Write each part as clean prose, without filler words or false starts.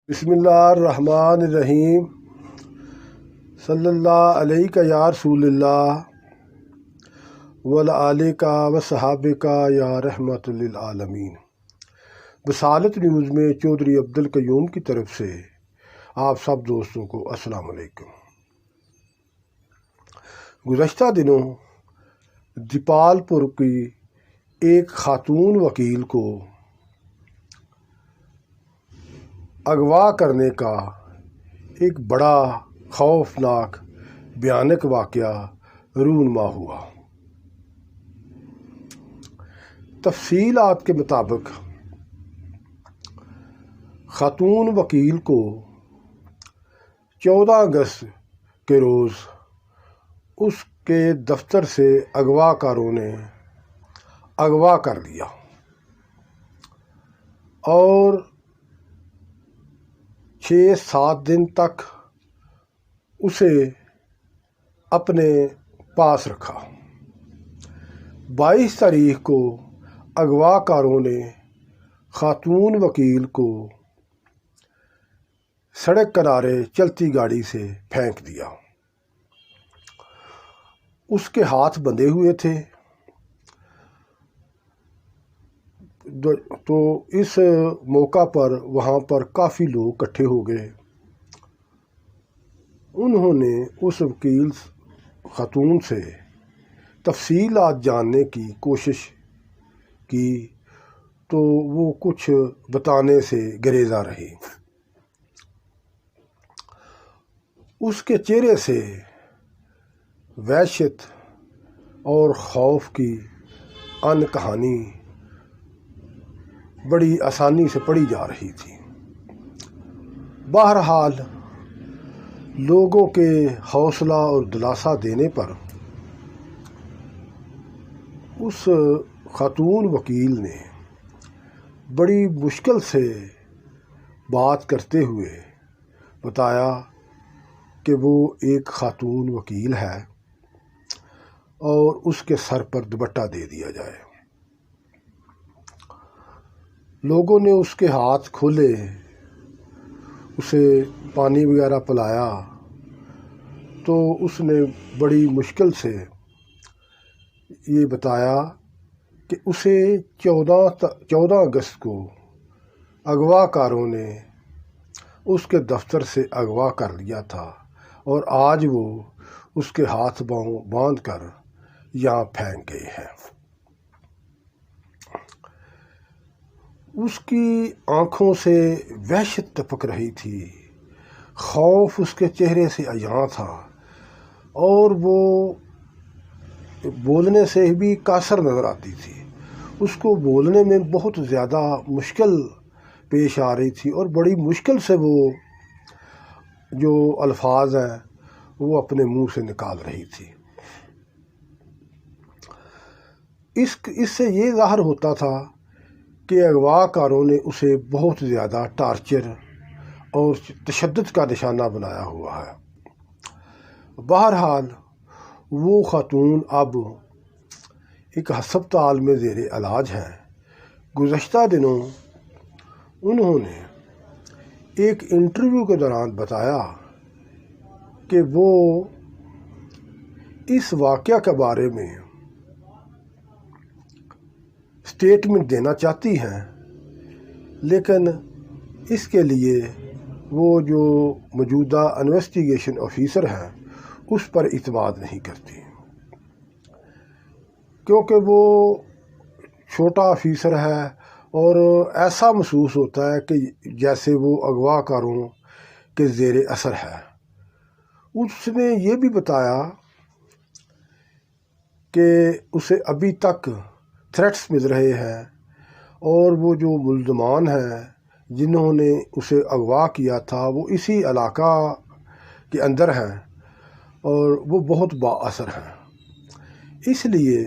بسم اللہ الرحمن الرحیم صلی اللہ علیہ یا رسول اللہ وعلیہ و صحابہ یا رحمت للعالمین۔ بصالت نیوز میں چودھری عبدالقیوم کی طرف سے آپ سب دوستوں کو السلام علیکم۔ گزشتہ دنوں دیپال پور کی ایک خاتون وکیل کو اغوا کرنے کا ایک بڑا خوفناک بھیانک واقعہ رونما ہوا۔ تفصیلات کے مطابق خاتون وکیل کو 14 اگست کے روز اس کے دفتر سے اغوا کاروں نے اغوا کر لیا اور 6-7 دن تک اسے اپنے پاس رکھا۔ 22 تاریخ کو اغوا کاروں نے خاتون وکیل کو سڑک کنارے چلتی گاڑی سے پھینک دیا۔ اس کے ہاتھ بندھے ہوئے تھے، تو اس موقع پر وہاں پر کافی لوگ اکٹھے ہو گئے۔ انہوں نے اس وکیل خاتون سے تفصیلات جاننے کی کوشش کی تو وہ کچھ بتانے سے گریزاں رہی۔ اس کے چہرے سے وحشت اور خوف کی ان کہانی بڑی آسانی سے پڑھی جا رہی تھی۔ بہرحال لوگوں کے حوصلہ اور دلاسا دینے پر اس خاتون وکیل نے بڑی مشکل سے بات کرتے ہوئے بتایا کہ وہ ایک خاتون وکیل ہے اور اس کے سر پر دوپٹہ دے دیا جائے۔ لوگوں نے اس کے ہاتھ کھولے، اسے پانی وغیرہ پلایا تو اس نے بڑی مشکل سے یہ بتایا کہ اسے 14 اگست کو اغوا کاروں نے اس کے دفتر سے اغوا کر لیا تھا اور آج وہ اس کے ہاتھ باندھ کر یہاں پھینک گئے ہیں۔ اس کی آنکھوں سے وحشت ٹپک رہی تھی، خوف اس کے چہرے سے عیاں تھا اور وہ بولنے سے بھی قاصر نظر آتی تھی۔ اس کو بولنے میں بہت زیادہ مشکل پیش آ رہی تھی اور بڑی مشکل سے وہ جو الفاظ ہیں وہ اپنے منہ سے نکال رہی تھی۔ اس سے یہ ظاہر ہوتا تھا کہ اغوا کاروں نے اسے بہت زیادہ ٹارچر اور تشدد کا نشانہ بنایا ہوا ہے۔ بہرحال وہ خاتون اب ایک ہسپتال میں زیر علاج ہیں۔ گزشتہ دنوں انہوں نے ایک انٹرویو کے دوران بتایا کہ وہ اس واقعہ کے بارے میں اسٹیٹمنٹ دینا چاہتی ہیں، لیکن اس کے لیے وہ جو موجودہ انویسٹیگیشن آفیسر ہیں اس پر اعتماد نہیں کرتی، کیونکہ وہ چھوٹا آفیسر ہے اور ایسا محسوس ہوتا ہے کہ جیسے وہ اغوا کاروں کے زیر اثر ہے۔ اس نے یہ بھی بتایا کہ اسے ابھی تک تھریٹس مل رہے ہیں اور وہ جو ملزمان ہیں جنہوں نے اسے اغوا کیا تھا وہ اسی علاقہ کے اندر ہیں اور وہ بہت با اثر ہیں، اس لیے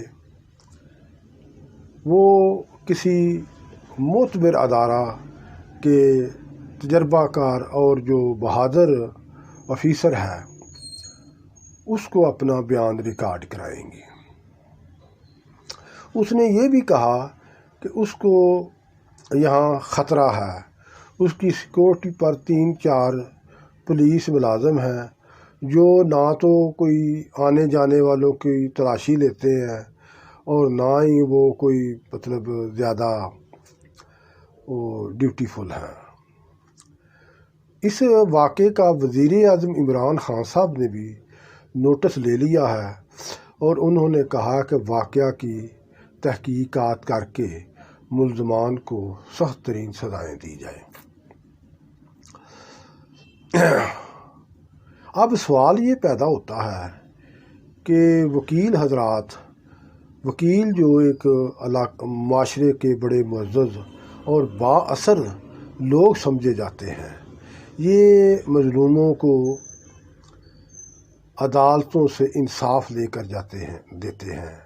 وہ کسی معتبر ادارہ کے تجربہ کار اور جو بہادر آفیسر ہے اس کو اپنا بیان ریکارڈ کرائیں گی۔ اس نے یہ بھی کہا کہ اس کو یہاں خطرہ ہے، اس کی سیکورٹی پر 3-4 پولیس ملازم ہیں جو نہ تو کوئی آنے جانے والوں کی تلاشی لیتے ہیں اور نہ ہی وہ کوئی زیادہ ڈیوٹیفل ہیں۔ اس واقعے کا وزیر اعظم عمران خان صاحب نے بھی نوٹس لے لیا ہے اور انہوں نے کہا کہ واقعہ کی تحقیقات کر کے ملزمان کو سخت ترین سزائیں دی جائیں۔ اب سوال یہ پیدا ہوتا ہے کہ وکیل جو ایک معاشرے کے بڑے معزز اور با اثر لوگ سمجھے جاتے ہیں، یہ مظلوموں کو عدالتوں سے انصاف لے کر دیتے ہیں،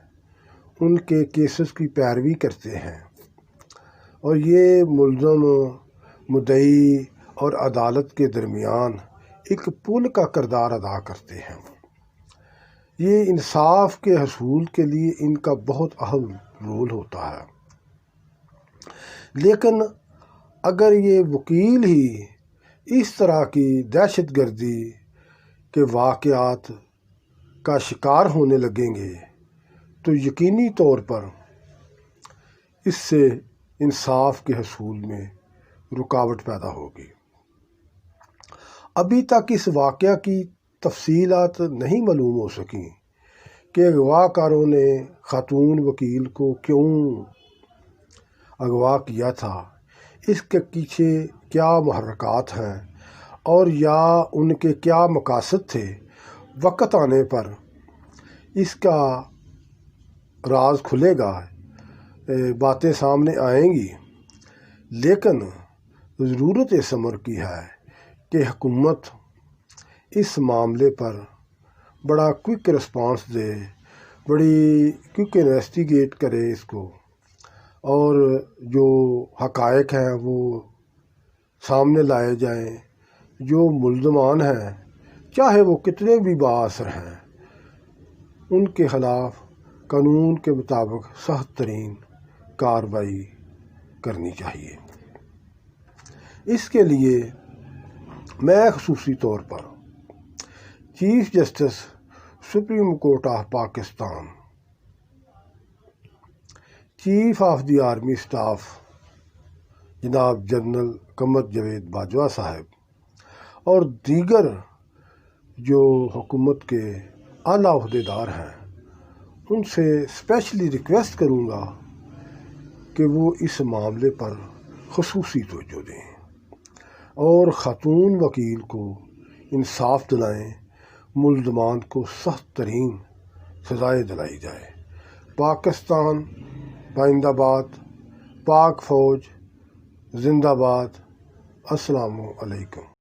ان کے کیسز کی پیروی کرتے ہیں اور یہ ملزم مدعی اور عدالت کے درمیان ایک پل کا کردار ادا کرتے ہیں۔ یہ انصاف کے حصول کے لیے ان کا بہت اہم رول ہوتا ہے۔ لیکن اگر یہ وکیل ہی اس طرح کی دہشت گردی کے واقعات کا شکار ہونے لگیں گے تو یقینی طور پر اس سے انصاف کے حصول میں رکاوٹ پیدا ہوگی۔ ابھی تک اس واقعہ کی تفصیلات نہیں معلوم ہو سکیں کہ اغوا کاروں نے خاتون وکیل کو کیوں اغوا کیا تھا، اس کے پیچھے کیا محرکات ہیں اور یا ان کے کیا مقاصد تھے۔ وقت آنے پر اس کا راز کھلے گا، باتیں سامنے آئیں گی، لیکن ضرورت اس امر کی ہے کہ حکومت اس معاملے پر بڑا کوئک رسپانس دے، بڑی کوئک انویسٹیگیٹ کرے اس کو، اور جو حقائق ہیں وہ سامنے لائے جائیں۔ جو ملزمان ہیں چاہے وہ کتنے بھی بااثر ہیں، ان کے خلاف قانون کے مطابق سخت ترین کارروائی کرنی چاہیے۔ اس کے لیے میں خصوصی طور پر chief justice supreme court of Pakistan, chief of the army staff جناب جنرل قمر جاوید باجوہ صاحب اور دیگر جو حکومت کے اعلیٰ عہدیدار ہیں، ان سے اسپیشلی ریکویسٹ کروں گا کہ وہ اس معاملے پر خصوصی توجہ دیں اور خاتون وکیل کو انصاف دلائیں، ملزمان کو سخت ترین سزائیں دلائی جائے۔ پاکستان پائندہ باد، پاک فوج زندہ باد۔ السلام علیکم۔